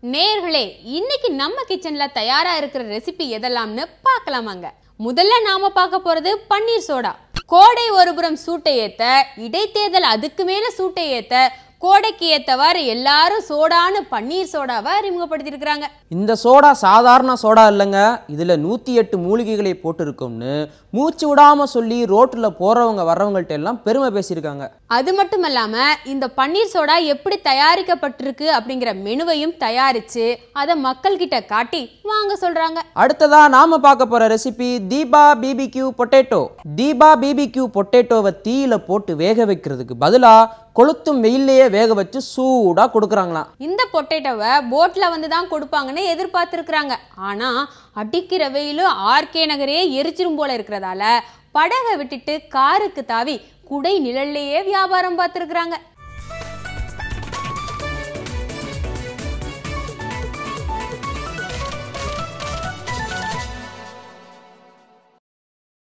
நேயர்களே, இன்னைக்கு நம்ம கிச்சன்ல தயாரா இருக்கிற ரெசிபி எதெல்லாம்னு பார்க்கலாமாங்க. முதல்ல நாம பார்க்க போறது பன்னீர் சோடா. கோடை ஒருபுறம் சூட்டை ஏத்த, இடைத்தேர்தல் அதுக்கு மேல சூட்டை ஏத்த, கோடைக்கு ஏத்தவாறு எல்லாரும் சோடான்னு பன்னீர் சோடாவை அறிமுகப்படுத்தியிருக்கிறாங்க. இந்த சோடா சாதாரண சோடா இல்லைங்க, இதில் 108 மூலிகைகளை போட்டிருக்கும்னு மூச்சு விடாம சொல்லி ரோட்டில் போறவங்க வர்றவங்கள்ட்ட எல்லாம் பெருமை பேசியிருக்காங்க. அது மட்டும் இல்லாம இந்த பன்னீர் சோடா எப்படி தயாரிக்கப்பட்டிருக்கு அப்படிங்கிற மெனுவையும் தயாரிச்சு அதை மக்கள் கிட்ட காட்டி வாங்க சொல்றாங்க. அடுத்ததா நாம பார்க்க போற ரெசிபி தீபா பிபிக்யூ பொட்டேட்டோ. தீபா பிபிக்யூ பொட்டேட்டோவை தீயில போட்டு வேக வைக்கிறதுக்கு பதிலா கொளுத்தும் வெயிலேயே வேக வச்சு சூடா கொடுக்குறாங்களாம். இந்த பொட்டேட்டோவை போட்ல வந்து தான் கொடுப்பாங்கன்னு எதிர்பார்த்துருக்குறாங்க. ஆனா அடிக்கிற வெயிலும் ஆர்கே நகரே எரிச்சிரும் போல இருக்கிறதால படகை விட்டுட்டு காருக்கு தாவி குடை நிழல்லையே வியாபாரம் பார்த்துருக்குறாங்க.